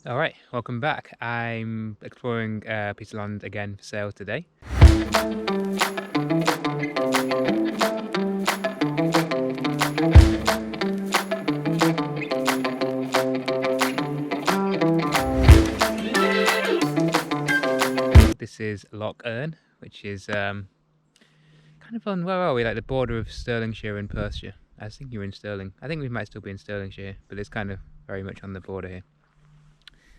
All right, welcome back. I'm exploring a piece of land again for sale today. This is Loch Erne, which is kind of on, where are we? Like the border of Stirlingshire and Perthshire. I think you're in Stirling. I think we might still be in Stirlingshire, but it's kind of very much on the border here.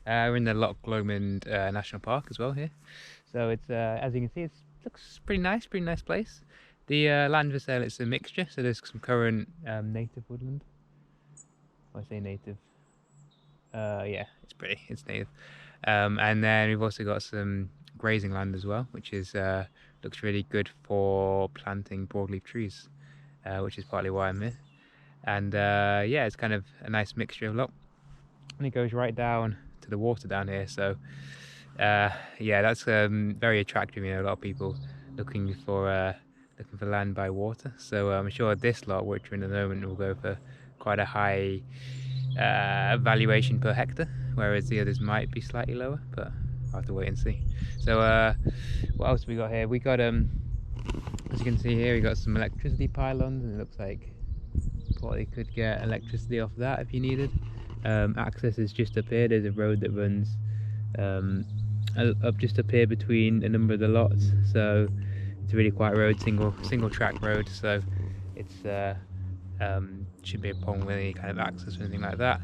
We're in the Loch Lomond National Park as well here. So it's, as you can see, it looks pretty nice place. The land for sale, it's a mixture, so there's some current native woodland. When I say native, yeah, it's native. And then we've also got some grazing land as well, which is looks really good for planting broadleaf trees, which is partly why I'm here. And yeah, it's kind of a nice mixture of lot, and it goes right down to the water down here. So yeah, that's very attractive. You know, a lot of people looking for land by water. So I'm sure this lot, which we're in at the moment, will go for quite a high valuation per hectare, whereas the others might be slightly lower, but I'll have to wait and see. So what else have we got here? We got as you can see here, we got some electricity pylons, and it looks like probably could get electricity off that if you needed. Access is just up here. There's a road that runs up just up here between a number of the lots, so it's a really quiet road, single track road, so it's shouldn't be a problem with any kind of access or anything like that.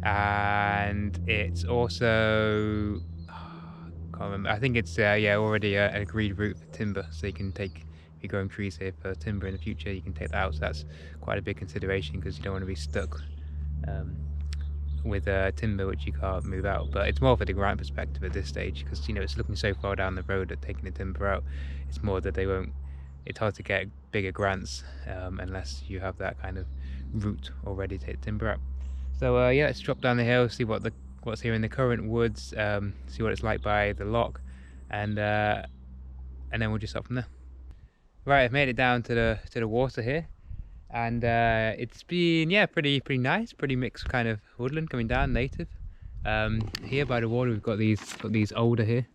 And it's also, can't remember, I think it's yeah, already an agreed route for timber, so you can take, if you're growing trees here for timber in the future, you can take that out. So that's quite a big consideration, because you don't want to be stuck with timber which you can't move out. But it's more for the grant perspective at this stage, because you know it's looking so far down the road at taking the timber out. It's more that they won't, it's hard to get bigger grants unless you have that kind of route already to take timber out. So yeah, let's drop down the hill, see what's here in the current woods, see what it's like by the loch, and then we'll just start from there. Right, I've made it down to the water here, and it's been, yeah, pretty nice, pretty mixed kind of woodland coming down, native. Here by the water we've got these alder here.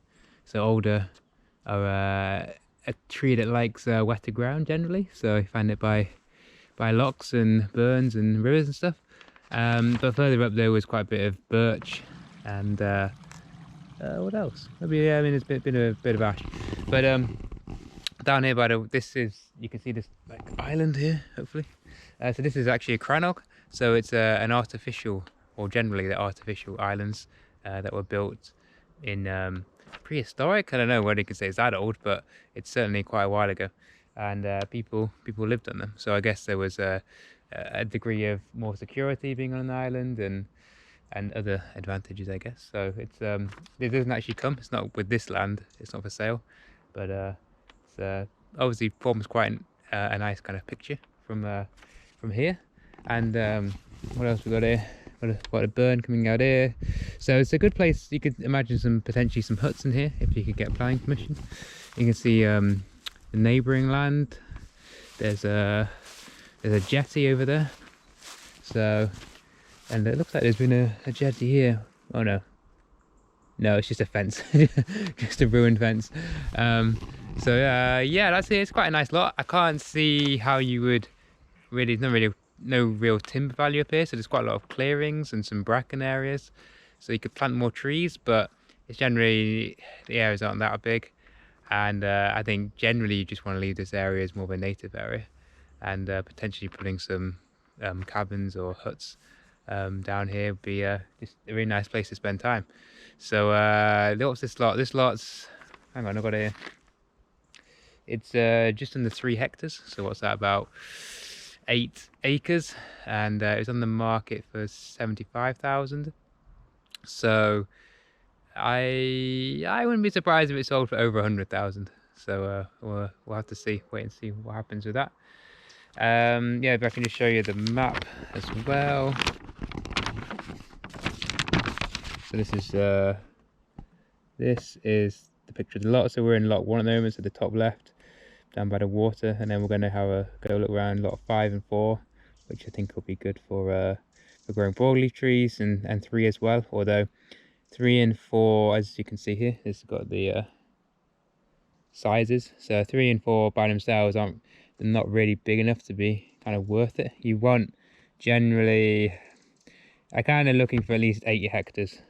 So alder are a tree that likes wetter ground generally, so you find it by lochs and burns and rivers and stuff. But further up there was quite a bit of birch, and what else? Maybe, yeah, I mean, there's been a bit of ash, but down here by you can see this like island here, hopefully. So this is actually a crannog, so it's an artificial, or generally they're artificial islands that were built in prehistoric. I don't know whether you can say it's that old, but it's certainly quite a while ago, and people lived on them. So I guess there was a degree of more security being on an island, and other advantages, I guess. So it's it doesn't actually come, it's not with this land, it's not for sale, but it's obviously forms quite a nice kind of picture from here. And what else we got here? Got a burn coming out here, so it's a good place. You could imagine potentially some huts in here if you could get planning permission. You can see the neighbouring land. There's a jetty over there, so, and it looks like there's been a jetty here. Oh no, it's just a fence, just a ruined fence. So yeah, that's it. It's quite a nice lot. I can't see how you would really, no real timber value up here, so there's quite a lot of clearings and some bracken areas, so you could plant more trees, but it's generally, the areas aren't that big. And I think generally you just want to leave this area as more of a native area, and potentially putting some cabins or huts down here would be just a really nice place to spend time. So what's this lot? This lot's, hang on, I've got it here. It's just under 3 hectares. So what's that, about 8 acres? And it was on the market for 75,000. So I wouldn't be surprised if it sold for over 100,000. So we'll have to wait and see what happens with that. Yeah, if I can just show you the map as well. So this is the picture of the lot. So we're in lot 1 at the moment, so the top left, down by the water, and then we're going to have a go look around lot 5 and 4, which I think will be good for growing broadleaf trees, and 3 as well. Although 3 and 4, as you can see here, it's got the sizes. So 3 and 4 by themselves they're not really big enough to be kind of worth it. You want generally, I kind of looking for at least 80 hectares,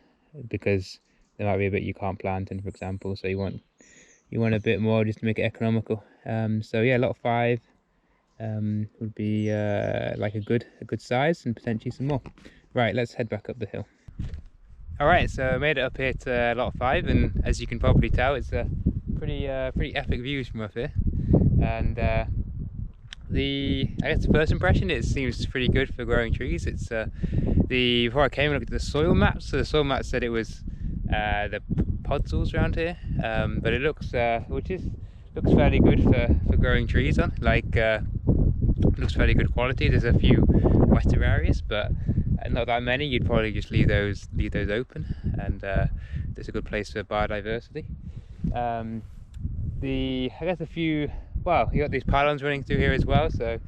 because there might be a bit you can't plant in, for example. So you want a bit more just to make it economical. So yeah, lot 5 would be like a good size, and potentially some more. Right, let's head back up the hill. All right, so I made it up here to lot 5, and as you can probably tell, it's a pretty epic views from up here. And I guess the first impression, it seems pretty good for growing trees. It's before I came and looked at the soil maps, so the soil map said it was the podzels around here, but it looks looks fairly good for growing trees on. Like looks fairly good quality. There's a few wetter areas, but not that many. You'd probably just leave those open, and there's a good place for biodiversity. I guess a few, well, you got these pylons running through here as well, so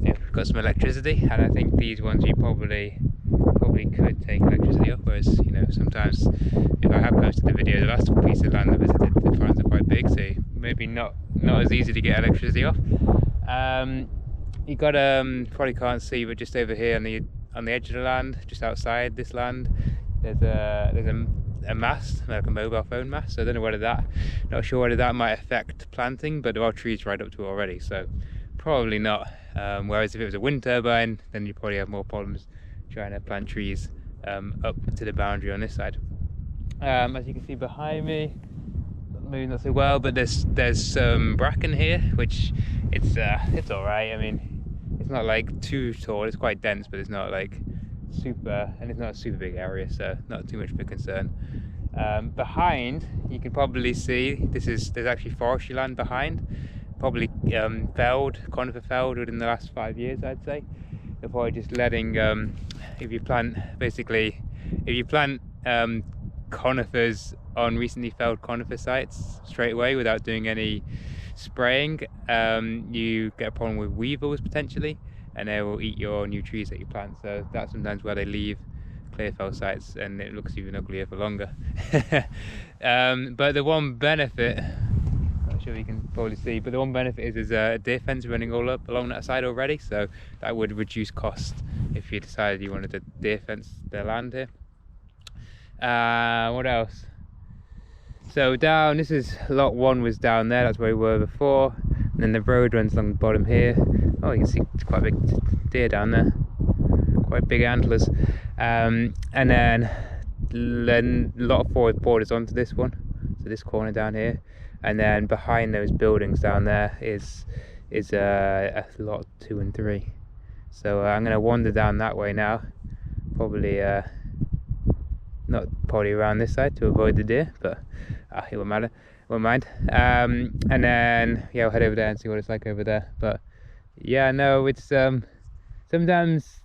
yeah, we've got some electricity, and I think these ones you probably could take electricity off, whereas, you know, sometimes, if I have posted the video, the last piece of land I visited, the pylons are quite big, so maybe not as easy to get electricity off. You got probably can't see, but just over here on the edge of the land, just outside this land, there's a mast, like a mobile phone mast. So I don't know not sure whether that might affect planting, but there are trees right up to it already, so probably not. Whereas if it was a wind turbine, then you probably have more problems trying to plant trees up to the boundary on this side. As you can see behind me, maybe not so well, but there's some bracken here, which it's all right. I mean, it's not like too tall. It's quite dense, but it's not like super, and it's not a super big area, so not too much of a concern. Behind, you can probably see there's actually forestry land behind, probably conifer felled within the last 5 years, I'd say. They're probably just letting if you plant conifers on recently felled conifer sites straight away without doing any spraying, you get a problem with weevils potentially, and they will eat your new trees that you plant. So that's sometimes where they leave clear fell sites, and it looks even uglier for longer. But the one benefit, not sure you can probably see, but the one benefit is there's a deer fence running all up along that side already, so that would reduce cost if you decided you wanted to deer fence the land here. What else? So down, this is lot 1 was down there, that's where we were before, and then the road runs along the bottom here. Oh, you can see it's quite a big deer down there, quite big antlers. And then lot 4 borders onto this one, so this corner down here, and then behind those buildings down there is lot 2 and 3. So I'm going to wander down that way now, probably not probably around this side to avoid the deer, but it won't matter, won't mind. And then yeah, I'll head over there and see what it's like over there. But yeah, no, it's sometimes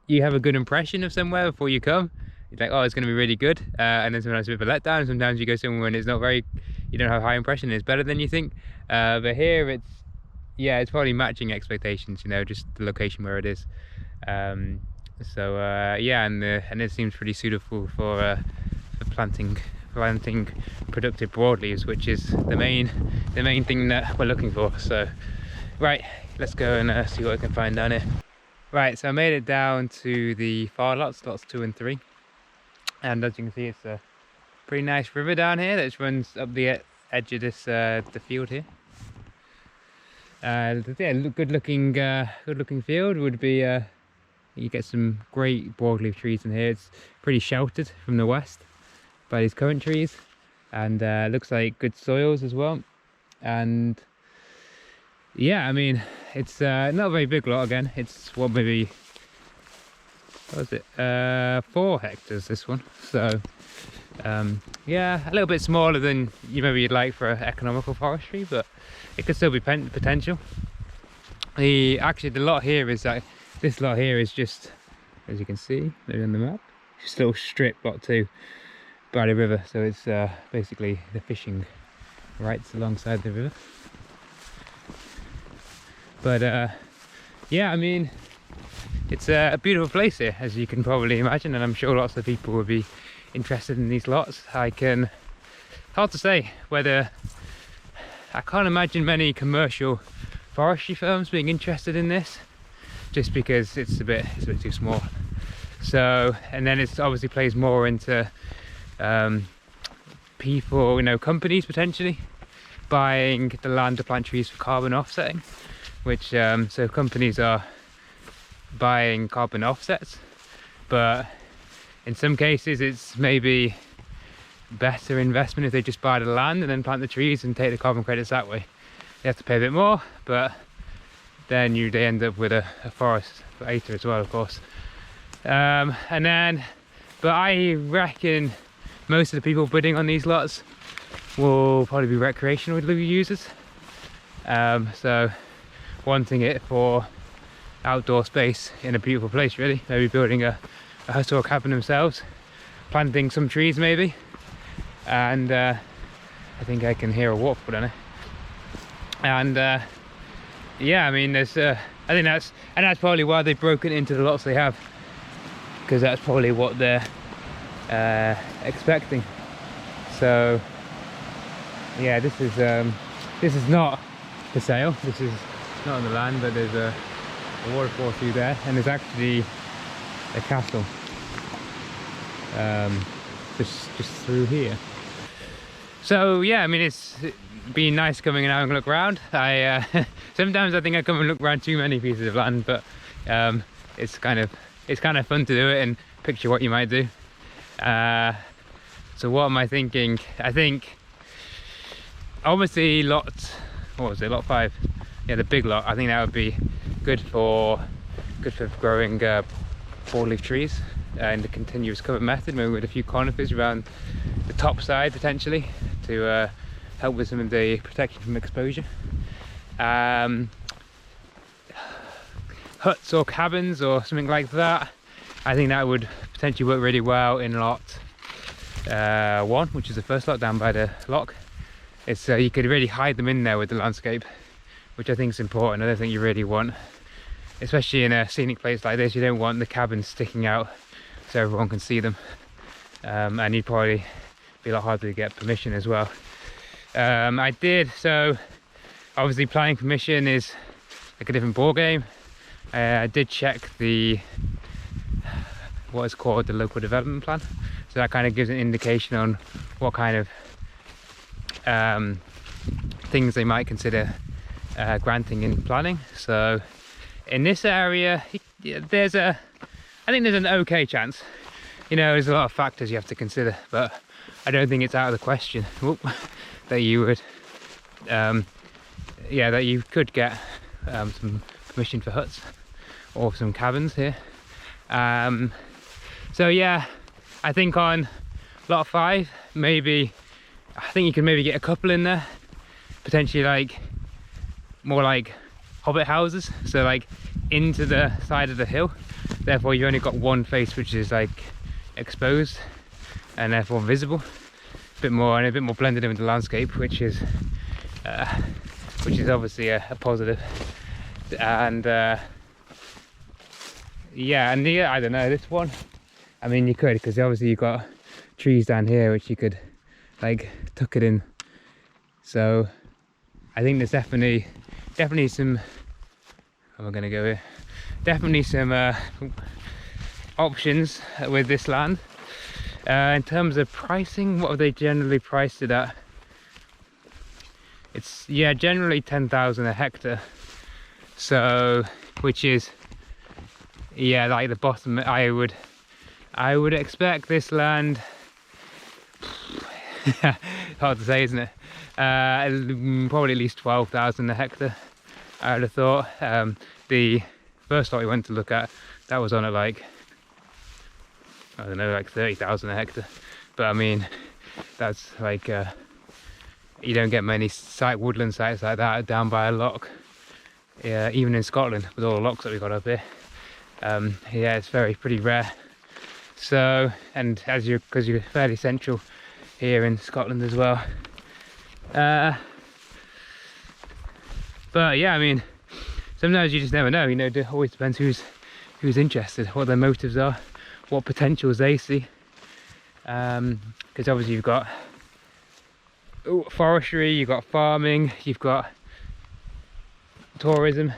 you have a good impression of somewhere before you come. You're like, oh, it's going to be really good, and then sometimes it's a bit of a letdown. Sometimes you go somewhere and it's not very, you don't have a high impression, it's better than you think. But here it's probably matching expectations, you know, just the location where it is. So yeah, and it seems pretty suitable for planting productive broadleaves, which is the main thing that we're looking for. So right, let's go and see what we can find down here. Right, so I made it down to the far lots 2 and 3, and as you can see, it's a pretty nice river down here that runs up the edge of this the field here. Yeah, good looking field. Would be you get some great broadleaf trees in here. It's pretty sheltered from the west by these currant trees, and looks like good soils as well. And yeah, I mean, it's not a very big lot. Again, it's maybe, what was it, 4 hectares, this one. So yeah, a little bit smaller than you'd like for economical forestry, but it could still be potential. Actually the lot here is like, this lot here is just, as you can see maybe on the map, just a little strip, lot 2, by the river. So it's basically the fishing rights alongside the river. But yeah, I mean, it's a beautiful place here, as you can probably imagine, and I'm sure lots of people would be interested in these lots. Hard to say whether, I can't imagine many commercial forestry firms being interested in this, just because it's a bit too small. So, and then it obviously plays more into people, you know, companies potentially buying the land to plant trees for carbon offsetting, which so companies are buying carbon offsets, but in some cases it's maybe better investment if they just buy the land and then plant the trees and take the carbon credits that way. They have to pay a bit more, but then they end up with a forest later as well, of course. But I reckon most of the people bidding on these lots will probably be recreational users. So wanting it for outdoor space in a beautiful place, really. Maybe building a hut or a cabin themselves, planting some trees maybe. And I think I can hear a waterfall down there. And yeah, I mean, there's I think that's probably why they've broken into the lots they have, because that's probably what they're expecting. So yeah, this is not for sale. This is not on the land, but there's a waterfall through there, and there's actually a castle just through here. So yeah, I mean, it's been nice coming and having a look around. Sometimes I think I come and look around too many pieces of land, but it's kind of fun to do it and picture what you might do. So what am I thinking? I think obviously lot 5, yeah, the big lot. I think that would be good for growing broadleaf trees in the continuous cover method, maybe with a few conifers around the top side potentially to help with some of the protection from exposure. Huts or cabins or something like that, I think that would potentially work really well in lot 1, which is the first lot down by the lock. It's you could really hide them in there with the landscape, which I think is important. I don't think you really want, especially in a scenic place like this, you don't want the cabins sticking out so everyone can see them. And you'd probably be a lot harder to get permission as well. So obviously planning permission is like a different ball game. I did check what is called the local development plan, so that kind of gives an indication on what kind of things they might consider granting in planning. So in this area, I think there's an okay chance. You know, there's a lot of factors you have to consider, but I don't think it's out of the question that you would that you could get some permission for huts or some cabins here. So yeah, I think on lot 5, maybe, I think you can maybe get a couple in there, potentially like more like hobbit houses, so like into the side of the hill, therefore you've only got one face which is like exposed and therefore visible, a bit more blended in with the landscape, which is obviously a positive. And yeah, and I don't know, this one, I mean, you could, because obviously you've got trees down here which you could like tuck it in. So I think there's definitely some, how am I going to go here? Definitely some options with this land. In terms of pricing, what have they generally priced it at? It's, yeah, generally 10,000 a hectare. So, which is, yeah, like the bottom. I would expect this land, hard to say, isn't it? Probably at least 12,000 a hectare, I would have thought. The first lot we went to look at, that was on at like, I don't know, like 30,000 a hectare. But I mean, that's like, you don't get many woodland sites like that down by a loch. Yeah, even in Scotland, with all the lochs that we got up here. Yeah, it's pretty rare. So, and because you're fairly central here in Scotland as well. But yeah, I mean, sometimes you just never know, you know, it always depends who's interested, what their motives are, what potentials they see. because obviously you've got forestry, you've got farming, you've got tourism,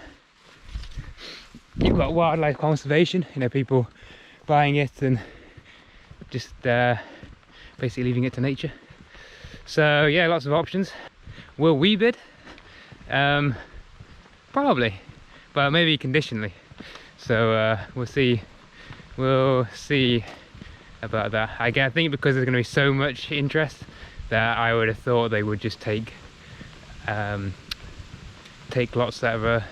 you've got wildlife conservation, you know, people buying it and just basically leaving it to nature. So yeah, lots of options. Will we bid? Probably, but maybe conditionally. So we'll see about that. I think because there's going to be so much interest that I would have thought they would just take lots that are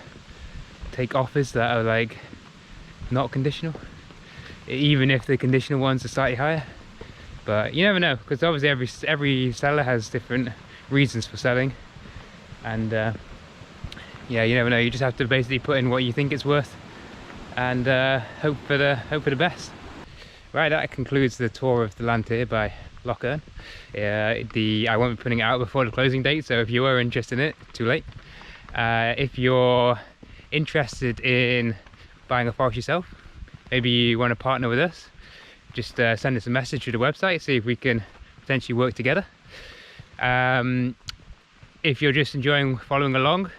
take offers that are like not conditional, even if the conditional ones are slightly higher. But you never know, because obviously every seller has different reasons for selling, and yeah, you never know. You just have to basically put in what you think it's worth and hope for the best. Right, that concludes the tour of the land here by Loch Earn. I won't be putting it out before the closing date, so if you are interested in it, too late. If you're interested in buying a forest yourself, maybe you want to partner with us, just send us a message through the website, see if we can potentially work together. If you're just enjoying following along,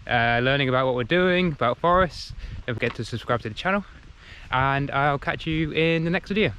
learning about what we're doing, about forests, don't forget to subscribe to the channel, and I'll catch you in the next video.